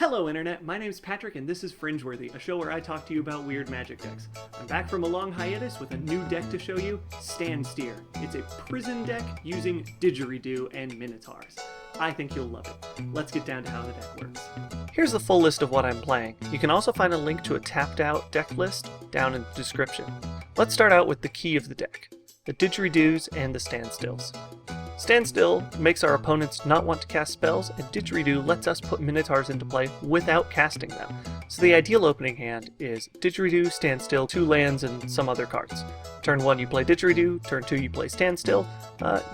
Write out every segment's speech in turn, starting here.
Hello Internet, my name's Patrick and this is Fringeworthy, a show where I talk to you about weird magic decks. I'm back from a long hiatus with a new deck to show you, Standsteer. It's a prison deck using didgeridoo and minotaurs. I think you'll love it. Let's get down to how the deck works. Here's the full list of what I'm playing. You can also find a link to a tapped out deck list down in the description. Let's start out with the key of the deck, the didgeridoos and the standstills. Standstill makes our opponents not want to cast spells, and Didgeridoo lets us put Minotaurs into play without casting them. So the ideal opening hand is Didgeridoo, Standstill, 2 lands, and some other cards. Turn 1 you play Didgeridoo, turn 2 you play Standstill.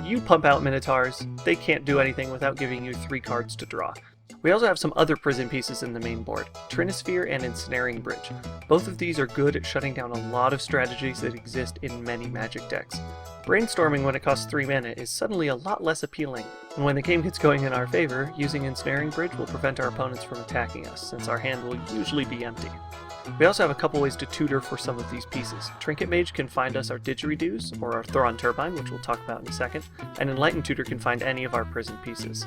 You pump out Minotaurs, they can't do anything without giving you 3 cards to draw. We also have some other prison pieces in the main board, Trinisphere and Ensnaring Bridge. Both of these are good at shutting down a lot of strategies that exist in many Magic decks. Brainstorming when it costs 3 mana is suddenly a lot less appealing, and when the game gets going in our favor, using Ensnaring Bridge will prevent our opponents from attacking us, since our hand will usually be empty. We also have a couple ways to tutor for some of these pieces. Trinket Mage can find us our Didgeridoos, or our Thrawn Turbine, which we'll talk about in a second, and Enlightened Tutor can find any of our prison pieces.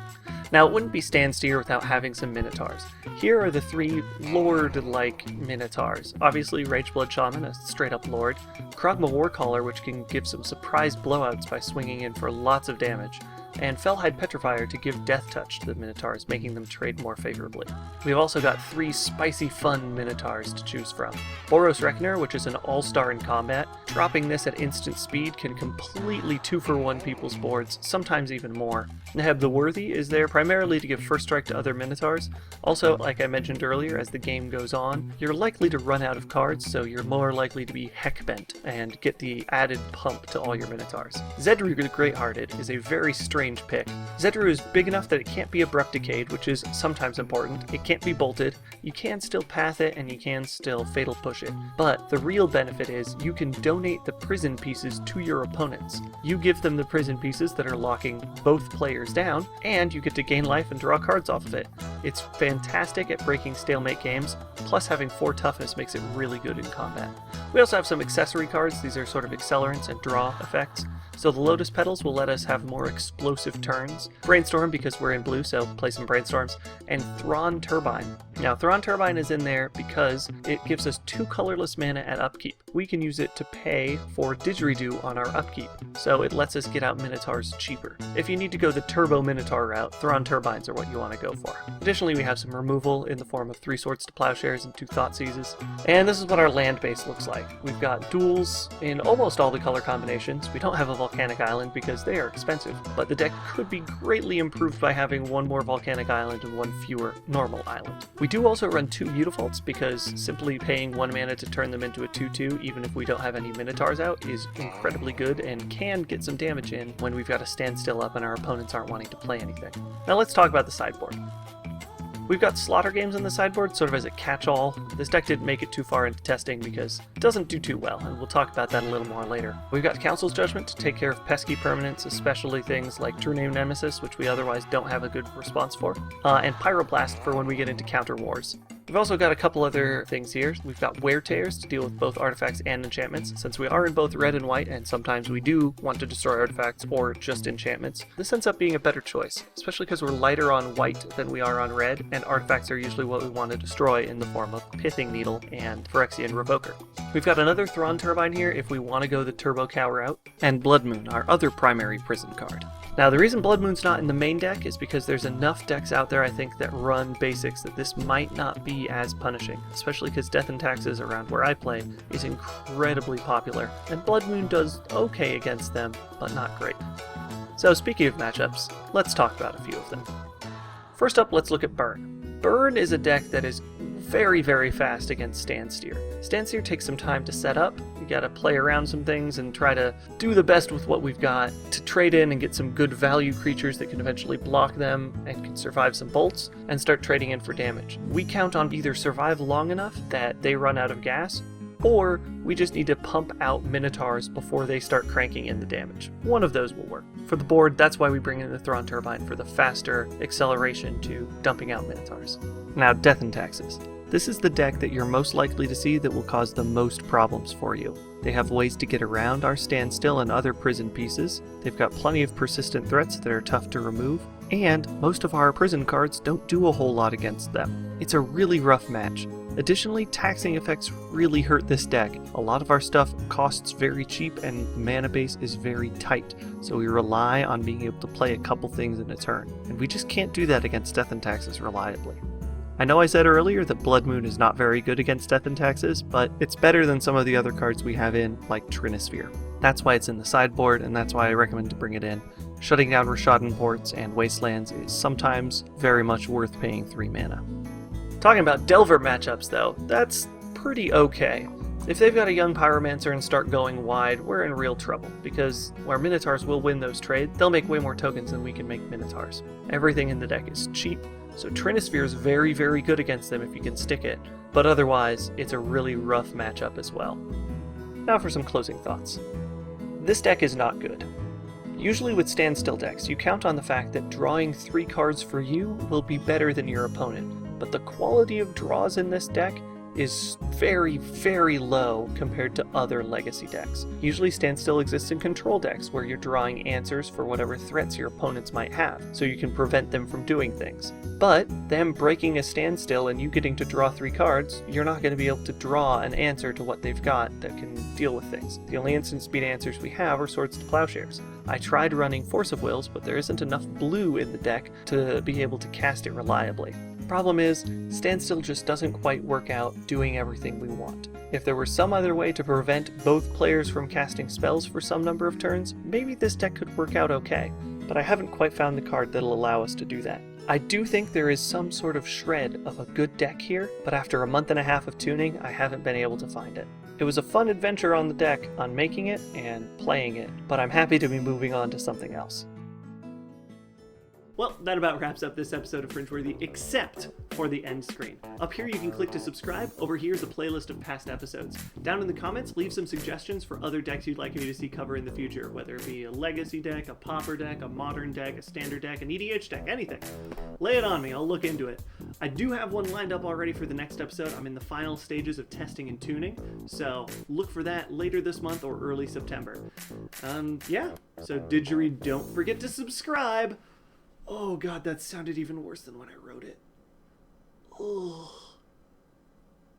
Now, it wouldn't be Standsteer without having some Minotaurs. Here are the 3 Lord-like Minotaurs. Obviously, Rageblood Shaman, a straight-up Lord, Kragma Warcaller, which can give some surprise blowouts by swinging in for lots of damage, and Fellhide Petrifier to give Death Touch to the Minotaurs, making them trade more favorably. We've also got 3 spicy fun Minotaurs to choose from. Boros Reckoner, which is an all-star in combat. Dropping this at instant speed can completely 2-for-1 people's boards, sometimes even more. Neheb the Worthy is there primarily to give first strike to other Minotaurs. Also, like I mentioned earlier, as the game goes on, you're likely to run out of cards, so you're more likely to be heck-bent and get the added pump to all your Minotaurs. Zedru the Greathearted is a very strange pick. Zedru is big enough that it can't be Abrupt Decayed, which is sometimes important. It can't be bolted. You can still path it, and you can still Fatal Push it. But the real benefit is you can donate the prison pieces to your opponents. You give them the prison pieces that are locking both players down, and you get to gain life and draw cards off of it. It's fantastic at breaking stalemate games, plus having 4 toughness makes it really good in combat. We also have some accessory cards. These are sort of accelerants and draw effects. So the Lotus Petals will let us have more explosive turns. Brainstorm, because we're in blue, so play some Brainstorms. And Thrawn Turbine. Now, Thrawn Turbine is in there because it gives us 2 colorless mana at upkeep. We can use it to pay for Didgeridoo on our upkeep, so it lets us get out Minotaurs cheaper. If you need to go the Turbo Minotaur route, Thrawn Turbines are what you want to go for. Additionally, we have some removal in the form of 3 Swords to Plowshares and 2 Thoughtseizes. And this is what our land base looks like. We've got duels in almost all the color combinations. We don't have a Volcanic Island because they are expensive, but the deck could be greatly improved by having 1 more Volcanic Island and 1 fewer normal island. We do also run 2 Mutavaults because simply paying 1 mana to turn them into a 2/2, even if we don't have any Minotaurs out, is incredibly good and can get some damage in when we've got to stand still up and our opponents aren't wanting to play anything. Now let's talk about the sideboard. We've got Slaughter Games on the sideboard, sort of as a catch-all. This deck didn't make it too far into testing because it doesn't do too well, and we'll talk about that a little more later. We've got Council's Judgment to take care of pesky permanents, especially things like True Name Nemesis, which we otherwise don't have a good response for, and Pyroblast for when we get into counter wars. We've also got a couple other things here. We've got Wear Tears to deal with both artifacts and enchantments. Since we are in both red and white, and sometimes we do want to destroy artifacts or just enchantments, this ends up being a better choice, especially because we're lighter on white than we are on red, and artifacts are usually what we want to destroy in the form of Pithing Needle and Phyrexian Revoker. We've got another Thrawn Turbine here if we want to go the Turbo Cow route, and Blood Moon, our other primary prison card. Now, the reason Blood Moon's not in the main deck is because there's enough decks out there, I think, that run basics that this might not be as punishing, especially because Death and Taxes around where I play is incredibly popular, and Blood Moon does okay against them, but not great. So speaking of matchups, let's talk about a few of them. First up, let's look at Burn. Burn is a deck that is very, very fast against Standsteer. Standsteer takes some time to set up. You gotta play around some things and try to do the best with what we've got to trade in and get some good value creatures that can eventually block them and can survive some bolts and start trading in for damage. We count on either survive long enough that they run out of gas, or we just need to pump out Minotaurs before they start cranking in the damage. One of those will work. For the board, that's why we bring in the Thrawn Turbine for the faster acceleration to dumping out Minotaurs. Now, Death and Taxes. This is the deck that you're most likely to see that will cause the most problems for you. They have ways to get around our Standstill and other prison pieces. They've got plenty of persistent threats that are tough to remove. and most of our prison cards don't do a whole lot against them. It's a really rough match. Additionally, taxing effects really hurt this deck. A lot of our stuff costs very cheap and the mana base is very tight, so we rely on being able to play a couple things in a turn, and we just can't do that against Death and Taxes reliably. I know I said earlier that Blood Moon is not very good against Death and Taxes, but it's better than some of the other cards we have in, like Trinisphere. That's why it's in the sideboard, and that's why I recommend to bring it in. Shutting down Rishadan Ports and Wastelands is sometimes very much worth paying 3 mana. Talking about Delver matchups though, that's pretty okay. If they've got a young Pyromancer and start going wide, we're in real trouble, because where Minotaurs will win those trades, they'll make way more tokens than we can make Minotaurs. Everything in the deck is cheap, so Trinisphere is very, very good against them if you can stick it, but otherwise, it's a really rough matchup as well. Now for some closing thoughts. This deck is not good. Usually with standstill decks, you count on the fact that drawing 3 cards for you will be better than your opponent, but the quality of draws in this deck is very, very low compared to other legacy decks. Usually standstill exists in control decks, where you're drawing answers for whatever threats your opponents might have, so you can prevent them from doing things. But them breaking a standstill and you getting to draw 3 cards, you're not going to be able to draw an answer to what they've got that can deal with things. The only instant speed answers we have are Swords to Plowshares. I tried running Force of Wills, but there isn't enough blue in the deck to be able to cast it reliably. Problem is, standstill just doesn't quite work out doing everything we want. If there were some other way to prevent both players from casting spells for some number of turns, maybe this deck could work out okay, but I haven't quite found the card that'll allow us to do that. I do think there is some sort of shred of a good deck here, but after a month and a half of tuning, I haven't been able to find it. It was a fun adventure on the deck, on making it and playing it, but I'm happy to be moving on to something else. Well, that about wraps up this episode of Fringeworthy, except for the end screen. Up here you can click to subscribe. Over here is a playlist of past episodes. Down in the comments, leave some suggestions for other decks you'd like me to see cover in the future, whether it be a legacy deck, a pauper deck, a modern deck, a standard deck, an EDH deck, anything. Lay it on me, I'll look into it. I do have one lined up already for the next episode. I'm in the final stages of testing and tuning, so look for that later this month or early September. Yeah, so Didgeridoo, don't forget to subscribe! Oh god, that sounded even worse than when I wrote it. Ugh.